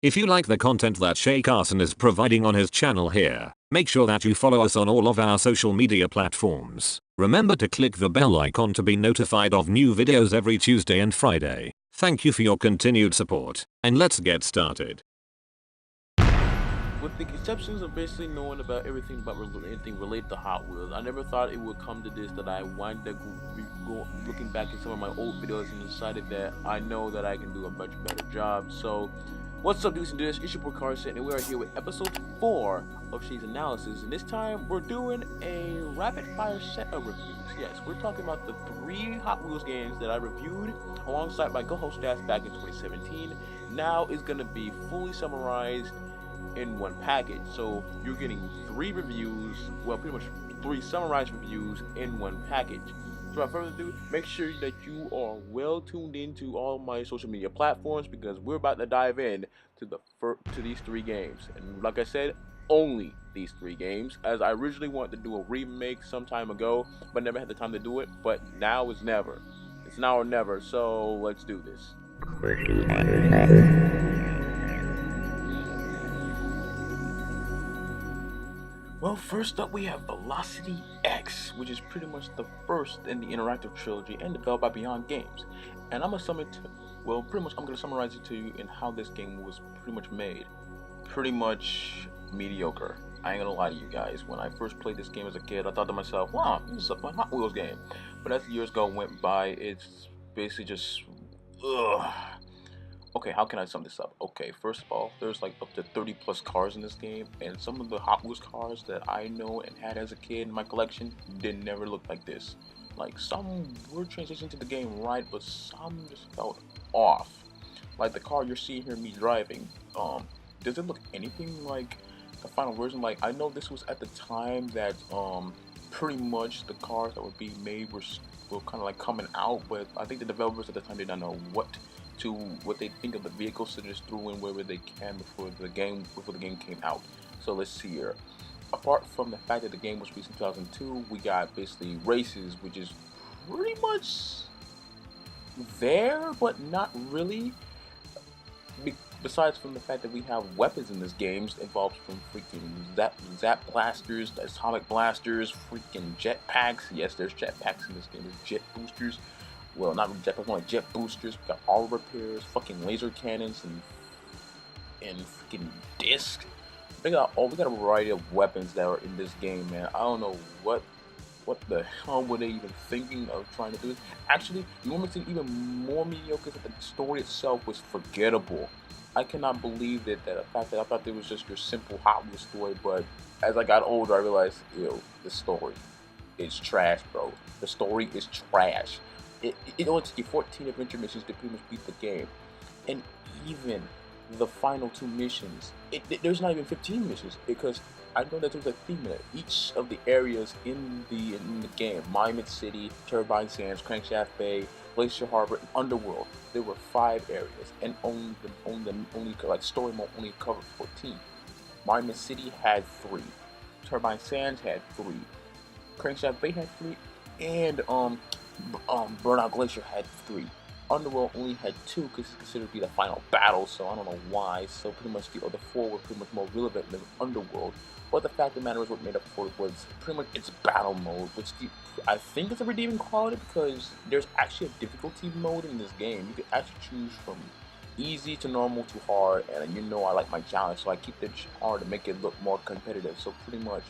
If you like the content that Shei is providing on his channel here, make sure that you follow us on all of our social media platforms. Remember to click the bell icon to be notified of new videos every Tuesday and Friday. Thank you for your continued support, and let's get started. With the exceptions of basically knowing about everything about anything related to Hot Wheels, I never thought it would come to this, that I wind up looking back at some of my old videos and decided that I know that I can do a much better job. So, what's up, dudes and dudes? It's your boy Carson, and we are here with episode 4 of Shei's Analysis, and this time we're doing a rapid fire set of reviews. Yes, we're talking about the 3 Hot Wheels games that I reviewed alongside my co-host Stats back in 2017. Now is going to be fully summarized in one package. So you're getting 3 reviews, well, pretty much 3 summarized reviews in one package. So without further ado, make sure that you are well tuned into all my social media platforms, because we're about to dive in to these 3 games. And like I said, only these 3 games, as I originally wanted to do a remake some time ago, but never had the time to do it. But now is never. It's now or never. So let's do this. Well, first up we have Velocity X, which is pretty much the first in the interactive trilogy and developed by Beyond Games. And I'm gonna summarize it to you in how this game was pretty much made. Pretty much mediocre. I ain't gonna lie to you guys. When I first played this game as a kid, I thought to myself, wow, this is a fun Hot Wheels game. But as the years went by, it's basically just, ugh. Okay, how can I sum this up? Okay, first of all, there's like up to 30 plus cars in this game, and some of the Hot Wheels cars that I know and had as a kid in my collection did never look like this. Like, some were transitioned to the game right, but some just felt off. Like the car you're seeing here me driving, does it look anything like the final version? Like, I know this was at the time that pretty much the cars that were being made were kind of like coming out, but I think the developers at the time did not know what they think of the vehicle, so they just threw in wherever they can before the game came out. So let's see here. Apart from the fact that the game was released in 2002, we got basically races, which is pretty much there, but not really. Besides from the fact that we have weapons in this game involved from freaking zap blasters, atomic blasters, freaking jetpacks. Yes, there's jetpacks in this game. There's jet boosters. Well, not really jetpacks, more like jet boosters. We got auto repairs, fucking laser cannons, and freaking discs. We got a variety of weapons that are in this game, man. I don't know what the hell were they even thinking of trying to do this. Actually, you want me to even more mediocre, that the story itself was forgettable. I cannot believe the fact that I thought it was just your simple Hot Wheels story, but as I got older, I realized, the story is trash, bro. The story is trash. It only took you 14 adventure missions to pretty much beat the game, and even the final 2 missions, there's not even 15 missions, because I know that there's a theme in it. Each of the areas in the game, Monument City, Turbine Sands, Crankshaft Bay, Glacier Harbor, and Underworld, there were 5 areas, and only like story mode only covered 14. Monument City had 3, Turbine Sands had 3, Crankshaft Bay had 3, and Burnout Glacier had 3. Underworld only had 2 because it's considered to be the final battle, so I don't know why. So pretty much the other 4 were pretty much more relevant than Underworld. But the fact of the matter is, what made up for it was pretty much its battle mode, which I think is a redeeming quality, because there's actually a difficulty mode in this game. You can actually choose from easy to normal to hard, and I like my challenge, so I keep it hard to make it look more competitive. So pretty much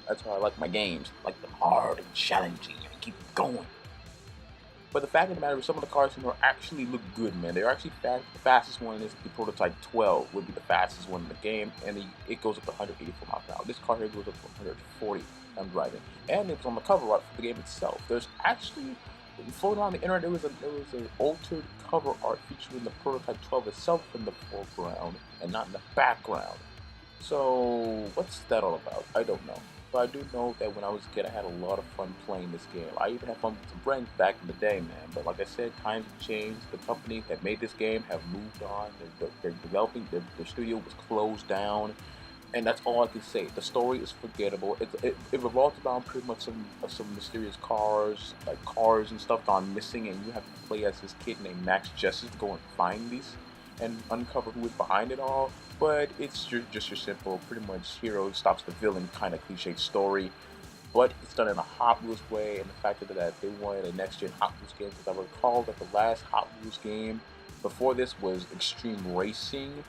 that's how I like my games, like them hard and challenging, and keep going. But the fact of the matter is, some of the cars in here actually look good, man. They're actually fast. The fastest one is the Prototype 12, would be the fastest one in the game, and it goes up to 184 miles per hour. This car here goes up to 140. I'm driving, and it was on the cover art for the game itself. There's actually, floating around the internet, there was an altered cover art featuring the Prototype 12 itself in the foreground and not in the background. So what's that all about? I don't know. But I do know that when I was a kid, I had a lot of fun playing this game. I even had fun with some friends back in the day, man. But like I said, times have changed. The company that made this game have moved on. They're developing. Their studio was closed down, and that's all I can say. The story is forgettable. It revolves around pretty much some mysterious cars, like cars and stuff gone missing, and you have to play as this kid named Max Justice to go and find these. and uncover who is behind it all. But it's just your simple, pretty much hero stops the villain kind of cliche story. But it's done in a Hot Wheels way, and the fact that they wanted a next-gen Hot Wheels game, because I recall that the last Hot Wheels game before this was Extreme Racing,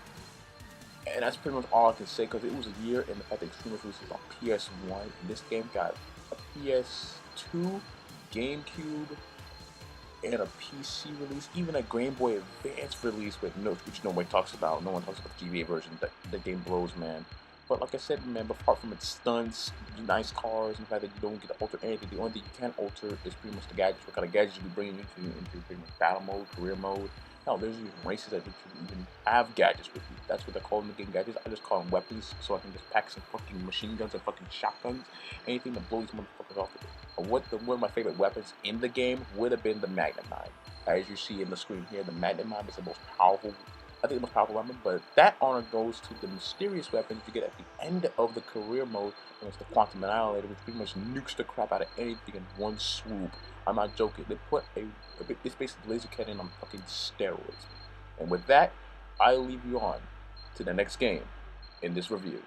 and that's pretty much all I can say, because it was a year, and the fact that Extreme Racing was on PS1, and this game got a PS2, GameCube, and a PC release, even a Game Boy Advance release, which nobody talks about. No one talks about the GBA version. The game blows, man. But like I said, man, apart from its stunts, nice cars, and the fact that you don't get to alter anything, the only thing you can alter is pretty much the gadgets. What kind of gadgets you be bringing into pretty much battle mode, career mode. Hell, there's even races that you even have gadgets with you. That's what they call them, the game gadgets. I just call them weapons, so I can just pack some fucking machine guns and fucking shotguns, anything that blows these motherfuckers off. One of my favorite weapons in the game would have been the Magnum 9. As you see in the screen here, the Magnum 9 is the most powerful, I think the most powerful weapon, but that honor goes to the mysterious weapons you get at the end of the career mode, and it's the Quantum Annihilator, which pretty much nukes the crap out of anything in one swoop. I'm not joking. They put it's basically laser cannon on fucking steroids. And with that, I leave you on to the next game in this review.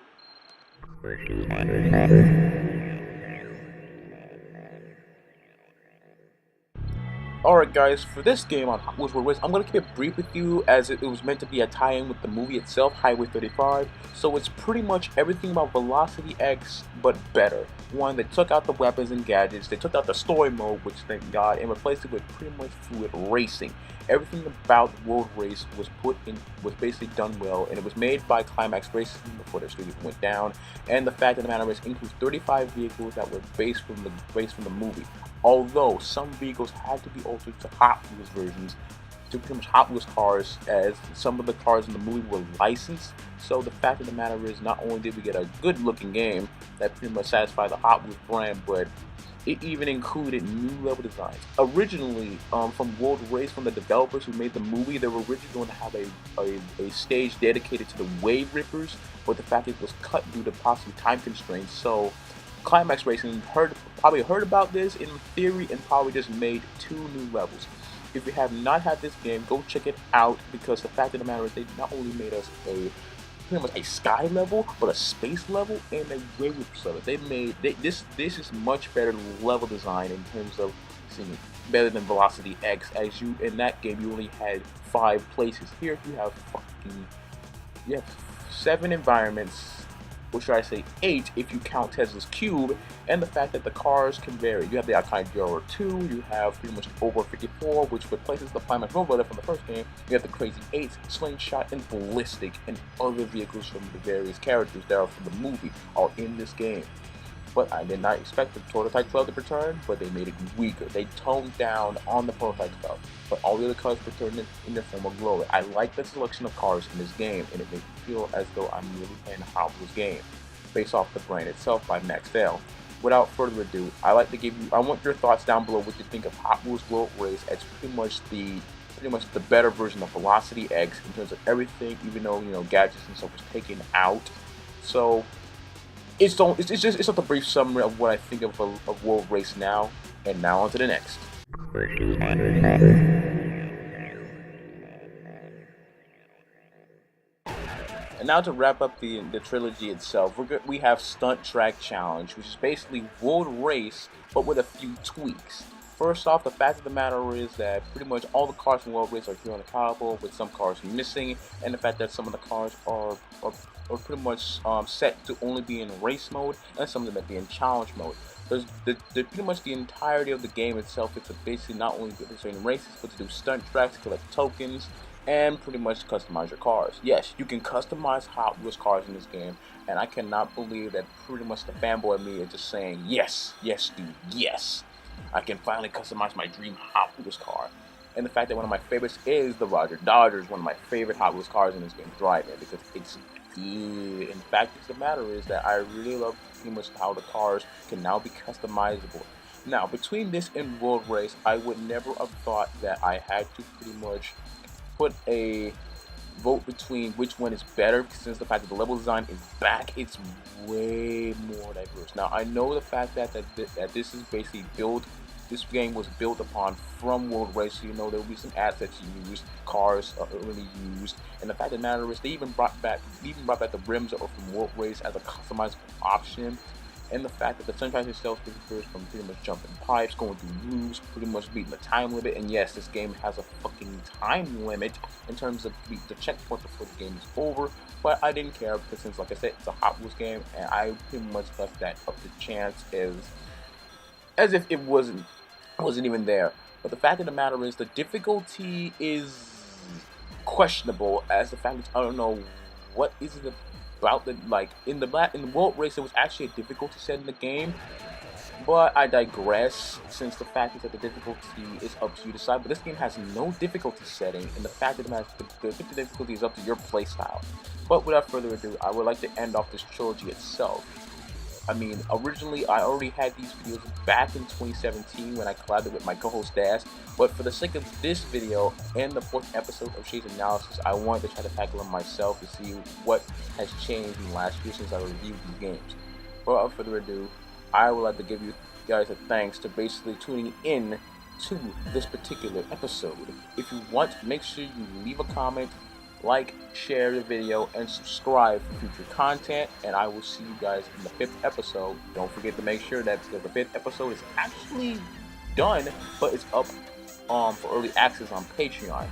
Alright guys, for this game on Hot Wheels World Race, I'm going to keep it brief with you, as it was meant to be a tie-in with the movie itself, Highway 35, so it's pretty much everything about Velocity X, but better. One, they took out the weapons and gadgets, they took out the story mode, which thank God, and replaced it with pretty much fluid racing. Everything about World Race was basically done well, and it was made by Climax Racing before their studio went down, and the fact of the matter is, includes 35 vehicles that were based from the movie. Although some vehicles had to be altered to Hot Wheels versions, to pretty much Hot Wheels cars, as some of the cars in the movie were licensed. So the fact of the matter is, not only did we get a good looking game that pretty much satisfied the Hot Wheels brand, but it even included new level designs. Originally, from World Race, from the developers who made the movie, they were originally going to have a stage dedicated to the Wave Rippers, but the fact it was cut due to possibly time constraints. So Climax Racing probably heard about this in theory and probably just made 2 new levels. If you have not had this game, go check it out, because the fact of the matter is, they not only made us pretty much a sky level, but a space level and a Wave level. This is much better level design in terms of seeing better than Velocity X, as you in that game you only had 5 places. Here you have 7 environments, or should I say 8 if you count Tesla's Cube, and the fact that the cars can vary. You have the iconic GR2, you have pretty much the Over 54, which replaces the Climax Roboter from the first game, you have the Crazy 8, Slingshot, and Ballistic, and other vehicles from the various characters that are from the movie are in this game. But I did not expect the Prototype 12 to return, but they made it weaker. They toned down on the Prototype 12, but all the other cars returned in their form of glory. I like the selection of cars in this game, and it makes me feel as though I'm really playing a Hot Wheels game, based off the brand itself by Max Dale. Without further ado, I want your thoughts down below what you think of Hot Wheels World Race as pretty much the better version of Velocity X in terms of everything, even though gadgets and stuff was taken out. So it's just a brief summary of what I think of World Race now, and now on to the next. And now to wrap up the trilogy itself, we have Stunt Track Challenge, which is basically World Race, but with a few tweaks. First off, the fact of the matter is that pretty much all the cars from World Race are here on the caliber, with some cars missing, and the fact that some of the cars are pretty much set to only be in race mode, and some of them might be in challenge mode. There's pretty much the entirety of the game itself is to basically not only do certain races, but to do stunt tracks, collect tokens, and pretty much customize your cars. Yes, you can customize Hot Wheels cars in this game, and I cannot believe that pretty much the fanboy me is just saying, yes, dude, yes. I can finally customize my dream Hot Wheels car. And the fact that one of my favorites is the Roger Dodger is one of my favorite Hot Wheels cars in this game, driving, because it's good. In fact, the matter is that I really love pretty much how the cars can now be customizable. Now, between this and World Race, I would never have thought that I had to pretty much put a vote between which one is better, since the fact that the level design is back, it's way more diverse. Now, I know the fact that this is basically built this game was built upon from World Race. You know, there will be some assets used, cars early used, and the fact of the matter is they even brought back the rims that were from World Race as a customizable option. And the fact that the Sunshine itself differs from pretty much jumping pipes, going through roofs, pretty much beating the time limit. And yes, this game has a fucking time limit in terms of the checkpoint before the game is over. But I didn't care because since, like I said, it's a Hot Wheels game, and I pretty much left that up to chance as if it wasn't even there. But the fact of the matter is the difficulty is questionable, as the fact that I don't know what is it about the, like in the World Race there was actually a difficulty set in the game, but I digress, since the fact is that the difficulty is up to you to decide. But this game has no difficulty setting, and the fact that the difficulty is up to your playstyle. But without further ado, I would like to end off this trilogy itself. I mean, originally I already had these videos back in 2017 when I collabed with my co-host Dash, but for the sake of this video and the 4th episode of Shei's analysis, I wanted to try to tackle them myself to see what has changed in the last year since I reviewed these games. Without further ado, I would like to give you guys a thanks to basically tuning in to this particular episode. If you want, make sure you leave a comment, like, share the video, and subscribe for future content, and I will see you guys in the 5th episode. Don't forget to make sure that the 5th episode is actually done, but it's up for early access on Patreon.